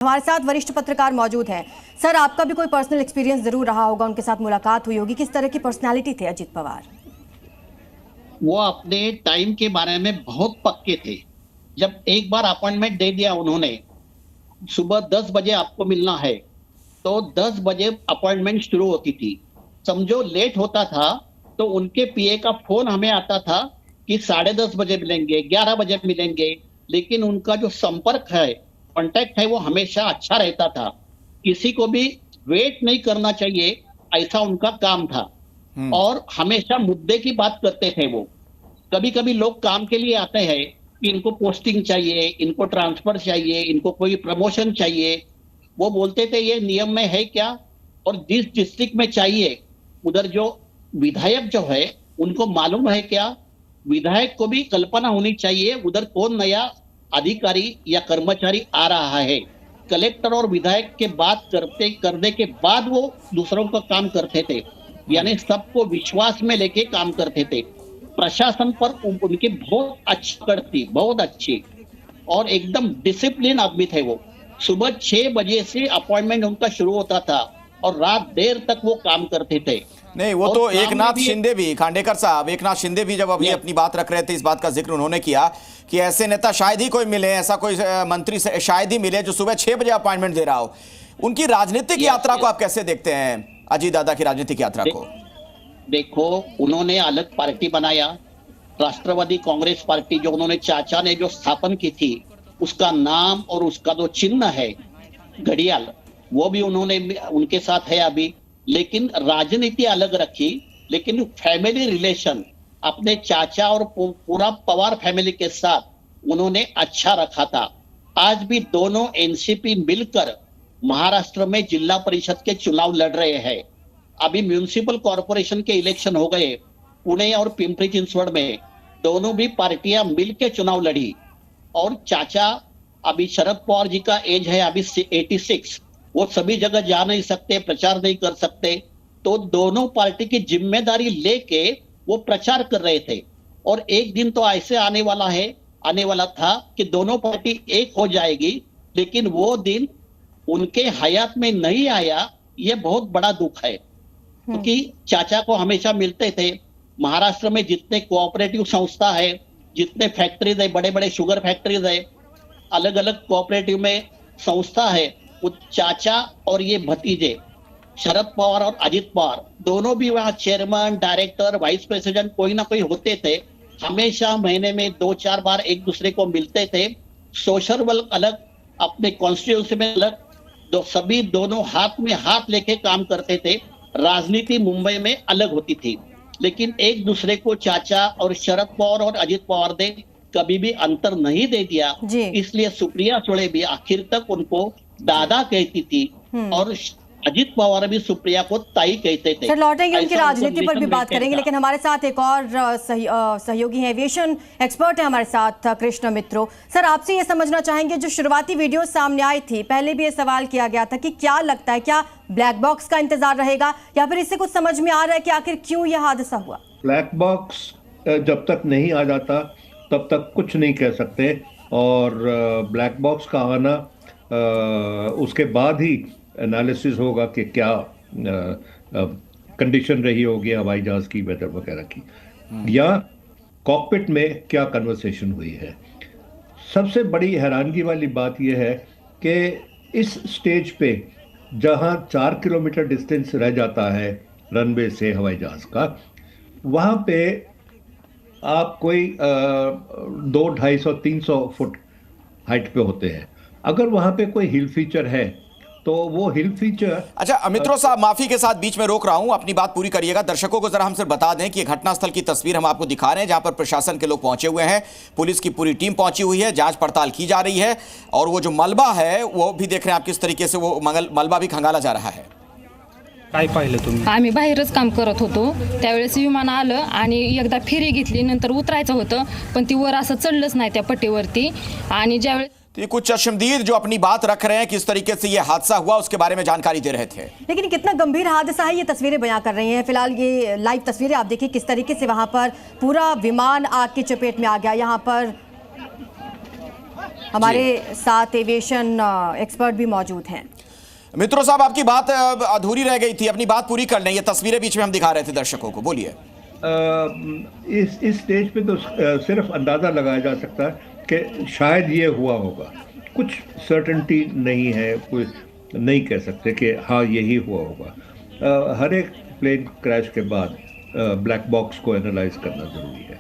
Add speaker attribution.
Speaker 1: हमारे साथ वरिष्ठ पत्रकार मौजूद हैं। सर, आपका भी कोई पर्सनल एक्सपीरियंस जरूर रहा होगा, उनके साथ मुलाकात हुई होगी। किस तरह की पर्सनालिटी थे अजित पवार?
Speaker 2: वो अपने टाइम के बारे में बहुत पक्के थे। जब एक बार अपॉइंटमेंट दे दिया उन्होंने, सुबह 10 बजे आपको मिलना है, तो 10 बजे अपॉइंटमेंट शुरू होती थी। समझो लेट होता था तो उनके पीए का फोन हमें आता था कि 10:30 बजे मिलेंगे, 11 बजे मिलेंगे, लेकिन उनका जो संपर्क है, कांटेक्ट है, वो हमेशा अच्छा रहता था। किसी को भी वेट नहीं करना चाहिए, ऐसा उनका काम था। और हमेशा मुद्दे की बात करते थे वो। कभी कभी लोग काम के लिए आते हैं कि इनको पोस्टिंग चाहिए, इनको ट्रांसफर चाहिए, इनको कोई प्रमोशन चाहिए। वो बोलते थे ये नियम में है क्या, और जिस डिस्ट्रिक्ट में चाहिए उधर जो विधायक जो है उनको मालूम है क्या, विधायक को भी कल्पना होनी चाहिए उधर कौन नया अधिकारी या कर्मचारी आ रहा है। कलेक्टर और विधायक के बात करने के बाद वो दूसरों का काम करते थे, यानी सबको विश्वास में लेके काम करते थे। प्रशासन पर उनकी बहुत अच्छी पकड़ थी, बहुत अच्छी, और एकदम डिसिप्लिन आदमी थे वो। सुबह 6 बजे से अपॉइंटमेंट उनका शुरू होता था और रात देर तक वो काम करते थे।
Speaker 3: नहीं, वो तो एकनाथ शिंदे भी, खांडेकर साहब, एकनाथ शिंदे भी जब अभी अपनी बात रख रहे थे, इस बात का जिक्र उन्होंने किया कि ऐसे नेता शायद ही कोई मिले, ऐसा कोई मंत्री शायद ही मिले जो सुबह 6 बजे अपॉइंटमेंट दे रहा हो। उनकी राजनीतिक यात्रा को आप कैसे देखते हैं, अजीत दादा की राजनीतिक यात्रा को?
Speaker 2: देखो, उन्होंने अलग पार्टी बनाया, राष्ट्रवादी कांग्रेस पार्टी, जो उन्होंने चाचा ने जो स्थापन की थी, उसका नाम और उसका जो चिन्ह है घड़ियाल, वो भी उन्होंने उनके साथ है अभी। लेकिन राजनीति अलग रखी, लेकिन फैमिली रिलेशन अपने चाचा और पूरा पवार फैमिली के साथ उन्होंने अच्छा रखा था। आज भी दोनों एनसीपी मिलकर महाराष्ट्र में जिला परिषद के चुनाव लड़ रहे हैं। अभी म्युनिसिपल कॉर्पोरेशन के इलेक्शन हो गए पुणे और पिंपरी चिंचवड़ में, दोनों भी पार्टियां मिलकर चुनाव लड़ी। और चाचा, अभी शरद पवार जी का एज है अभी 86, वो सभी जगह जा नहीं सकते, प्रचार नहीं कर सकते, तो दोनों पार्टी की जिम्मेदारी लेके वो प्रचार कर रहे थे। और एक दिन तो ऐसे आने वाला था कि दोनों पार्टी एक हो जाएगी, लेकिन वो दिन उनके हयात में नहीं आया। ये बहुत बड़ा दुख है, क्योंकि चाचा को हमेशा मिलते थे। महाराष्ट्र में जितने कोऑपरेटिव संस्था है, जितने फैक्ट्रीज है, बड़े बड़े शुगर फैक्ट्रीज है, अलग अलग कोऑपरेटिव में संस्था है, वो चाचा और ये भतीजे शरद पवार और अजित पवार दोनों भी वहां चेयरमैन, डायरेक्टर, वाइस प्रेसिडेंट कोई ना कोई होते थे। हमेशा महीने में 2-4 बार एक दूसरे को मिलते थे। सोशल वर्क अलग, अपने कॉन्स्टिट्यूंसी में अलग, सभी दोनों हाथ में हाथ लेके काम करते थे। राजनीति मुंबई में अलग होती थी, लेकिन एक दूसरे को चाचा और शरद पवार और अजित पवार ने कभी भी अंतर नहीं दे दिया। इसलिए सुप्रिया सुळे भी आखिर तक उनको दादा कहती थी और अजित पवार भी सुप्रिया को ताई कहते थे।
Speaker 1: सर, लौटेंगे उनकी राजनीति पर भी बात करेंगे, लेकिन हमारे साथ एक और सहयोगी हैं, एविएशन एक्सपर्ट है हमारे साथ, कृष्ण मित्रो। सर, आपसे ये समझना चाहेंगे, जो शुरुआती वीडियो सामने आई थी, पहले भी ये सवाल किया गया था कि क्या लगता है, क्या ब्लैक बॉक्स का इंतजार रहेगा, या फिर इससे कुछ समझ में आ रहा है कि आखिर क्यों यह हादसा हुआ?
Speaker 4: ब्लैक बॉक्स जब तक नहीं आ जाता तब तक कुछ नहीं कह सकते, और ब्लैक बॉक्स का आना उसके बाद ही एनालिसिस होगा कि क्या कंडीशन रही होगी हवाई जहाज की, वेदर वगैरह की, या कॉकपिट में क्या कन्वर्सेशन हुई है। सबसे बड़ी हैरानगी वाली बात यह है कि इस स्टेज पे जहां 4 किलोमीटर डिस्टेंस रह जाता है रनवे से हवाई जहाज का, वहां पे आप कोई 200-250-300 फुट हाइट पे होते हैं। अगर वहां पे कोई हिल फीचर है तो वो हिल फीचर।
Speaker 3: अच्छा अमित्रो साहब, माफी के साथ बीच में रोक रहा हूं, अपनी बात पूरी करिएगा। दर्शकों को जरा हम सिर्फ बता दें कि घटनास्थल की तस्वीर हम आपको दिखा रहे हैं, जहां पर प्रशासन के लोग पहुंचे हुए हैं, पुलिस की पूरी टीम पहुंची हुई है, जांच पड़ताल की जा रही है, और वो जो मलबा है वो भी देख रहे हैं आप किस तरीके से वो मलबा भी खंगाला जा रहा है।
Speaker 5: काय पाहिलं तुम्ही?
Speaker 6: आम्ही बाहेरच काम करत होतो, त्यावेळेस विमान आलं आणि एकदा फेरी घेतली, नंतर उतरायचं होतं, पण ती वर असं चढलंच नाही त्या पट्टीवरती। आणि ज्यावेळेस
Speaker 3: तो ये कुछ चश्मदीद जो अपनी बात रख रहे हैं किस तरीके से ये हादसा हुआ उसके बारे में जानकारी दे रहे थे।
Speaker 1: लेकिन कितना गंभीर हादसा है, ये तस्वीरें बयां कर रही हैं। फिलहाल ये लाइव तस्वीरें आप देखिए किस तरीके से वहां पर पूरा विमान आग की चपेट में आ गया। यहाँ पर हमारे साथ एविएशन एक्सपर्ट भी मौजूद हैं।
Speaker 3: मित्रों साहब, आपकी बात अधूरी रह गई थी, अपनी बात पूरी कर लें। ये तस्वीरें बीच में हम दिखा रहे थे दर्शकों को, बोलिए।
Speaker 4: इस स्टेज पे तो सिर्फ अंदाज़ा लगाया जा सकता है कि शायद ये हुआ होगा, कुछ सर्टेनिटी नहीं है, कोई नहीं कह सकते कि हाँ यही हुआ होगा। हर एक प्लेन क्रैश के बाद ब्लैक बॉक्स को एनालाइज करना ज़रूरी है।